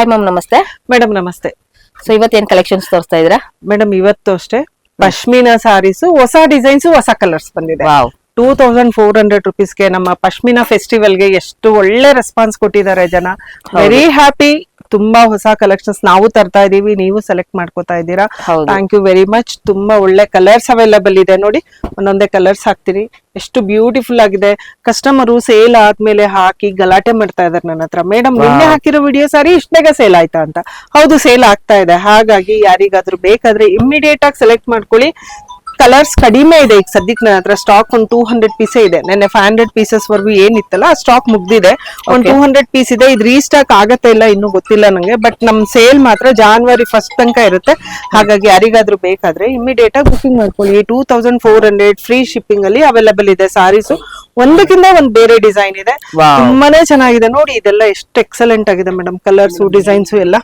Hi ma'am, ನಮಸ್ತೆ madam ನಮಸ್ತೆ. So ಇವತ್ತೇನ್ collections ತೋರಿಸ್ತಾ ಇದೀರಾ? ಮೇಡಮ್ ಇವತ್ತು ಅಷ್ಟೇ ಪಶ್ಮಿನಾ ಸಾರೀಸ್, ಹೊಸ ಡಿಸೈನ್ಸ್, ಹೊಸ ಕಲರ್ಸ್ ಬಂದಿದೆ. ವಾವ್, 2400 rupeesಗೆ ನಮ್ಮ ಪಶ್ಮಿನಾ ಫೆಸ್ಟಿವಲ್ಗೆ ಎಷ್ಟು ಒಳ್ಳೆ ರೆಸ್ಪಾನ್ಸ್ ಕೊಟ್ಟಿದ್ದಾರೆ ಜನ. Very happy. ತುಂಬಾ ಹೊಸ ಕಲೆಕ್ಷನ್ಸ್ ನಾವು ತರ್ತಾ ಇದೀವಿ, ನೀವು ಸೆಲೆಕ್ಟ್ ಮಾಡ್ಕೋತಾ ಇದ್ದೀರಾ. ಹೌದು. Thank you very much. ತುಂಬಾ ಒಳ್ಳೆ ಕಲರ್ಸ್ ಅವೈಲಬಲ್ ಇದೆ ನೋಡಿ. ಒಂದೊಂದೇ ಕಲರ್ಸ್ ಹಾಕ್ತೀನಿ. ಎಷ್ಟು ಬ್ಯೂಟಿಫುಲ್ ಆಗಿದೆ. ಕಸ್ಟಮರು ಸೇಲ್ ಆದ್ಮೇಲೆ ಹಾಕಿ ಗಲಾಟೆ ಮಾಡ್ತಾ ಇದಾರೆ ನನ್ನ ಹತ್ರ, ಮೇಡಮ್ ನಿನ್ನೆ ಹಾಕಿರೋ ವಿಡಿಯೋ ಸಾರಿ ಇಷ್ಟ ಬೇಗ ಸೇಲ್ ಆಯ್ತಾ ಅಂತ. ಹೌದು, ಸೇಲ್ ಆಗ್ತಾ ಇದೆ. ಹಾಗಾಗಿ ಯಾರಿಗಾದ್ರೂ ಬೇಕಾದ್ರೆ ಇಮ್ಮಿಡಿಯೇಟ್ ಆಗಿ ಸೆಲೆಕ್ಟ್ ಮಾಡ್ಕೊಳ್ಳಿ. ಕಲರ್ಸ್ ಕಡಿಮೆ ಇದೆ ಈಗ ಸದ್ಯಕ್ಕೆ ನನ್ನ ಹತ್ರ. ಸ್ಟಾಕ್ ಒಂದು 200 ಪೀಸೇ ಇದೆ. ನೆನ್ನೆ 500 ಪೀಸಸ್ ವರ್ಗು ಏನಿತ್ತಲ್ಲ ಆ ಸ್ಟಾಕ್ ಮುಗ್ದಿದೆ. ಒಂದು 200 ಪೀಸ್ ಇದೆ. ಇದು ರೀಸ್ಟಾಕ್ ಆಗತ್ತೆ ಇಲ್ಲ ಇನ್ನು ಗೊತ್ತಿಲ್ಲ ನಂಗೆ, ಬಟ್ ನಮ್ ಸೇಲ್ ಮಾತ್ರ January 1st ತನಕ ಇರುತ್ತೆ. ಹಾಗಾಗಿ ಯಾರಿಗಾದ್ರೂ ಬೇಕಾದ್ರೆ ಇಮಿಡಿಯೇಟ್ ಆಗಿ ಬುಕಿಂಗ್ ಮಾಡ್ಕೊಳ್ಳಿ. 2400 ಫ್ರೀ ಶಿಪ್ಪಿಂಗ್ ಅಲ್ಲಿ ಅವೈಲಬಲ್ ಇದೆ ಸಾರೀಸ್. ಒಂದಕ್ಕಿಂತ ಒಂದ್ ಬೇರೆ ಡಿಸೈನ್ ಇದೆ. Wow. ತುಂಬಾನೇ ಚೆನ್ನಾಗಿದೆ ನೋಡಿ. ಇದೆಲ್ಲ ಎಷ್ಟು ಎಕ್ಸಲೆಂಟ್ ಆಗಿದೆ ಮೇಡಮ್. ಕಲರ್ಸ್ ಡಿಸೈನ್ಸ್ ಎಲ್ಲ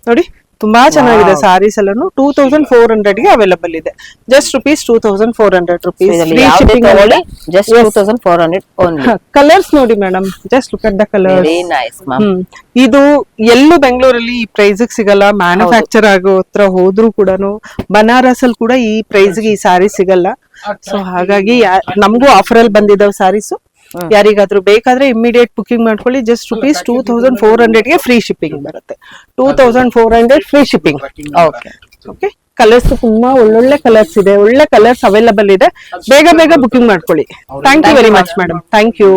ನೋಡಿ, ತುಂಬಾ ಚೆನ್ನಾಗಿದೆ. ಸಾರೀಸ್ ಎಲ್ಲಾನು 2400ಗೆ ಅವೈಲಬಲ್ ಇದೆ. Just ₹2400 just 2400 only. ಕಲರ್ಸ್ ನೋಡಿ madam, just look at the colours. Very nice ma'am. ಇದು ಎಲ್ಲೂ ಬೆಂಗಳೂರಲ್ಲಿ ಈ ಪ್ರೈಸ್ ಸಿಗಲ್ಲ. ಮ್ಯಾನುಫ್ಯಾಕ್ಚರ್ ಆಗೋ ಹತ್ರ ಹೋದ್ರು ಕೂಡ, ಬನಾರಸ್ ಅಲ್ಲಿ ಕೂಡ ಈ ಪ್ರೈಸ್ ಗೆ ಈ ಸಾರಿ ಸಿಗಲ್ಲ. ಸೊ ಹಾಗಾಗಿ ನಮಗೂ ಆಫರ್ ಅಲ್ಲಿ ಬಂದಿದ್ದಾವೆ ಸಾರೀಸ್. ಯಾರಿಗಾದ್ರೂ ಬೇಕಾದ್ರೆ ಇಮಿಡಿಯೇಟ್ ಬುಕಿಂಗ್ ಮಾಡ್ಕೊಳ್ಳಿ. ಜಸ್ಟ್ ₹2400ಗೆ ಫ್ರೀ ಶಿಪ್ಪಿಂಗ್ ಬರುತ್ತೆ. 2400 free shipping. Okay okay. Colours ತುಂಬಾ ಒಳ್ಳೊಳ್ಳೆ ಕಲರ್ಸ್ ಇದೆ. ಒಳ್ಳೆ ಕಲರ್ಸ್ ಅವೈಲಬಲ್ ಇದೆ. ಬೇಗ ಬೇಗ ಬುಕಿಂಗ್ ಮಾಡ್ಕೊಳ್ಳಿ. Thank you very much madam. Thank you.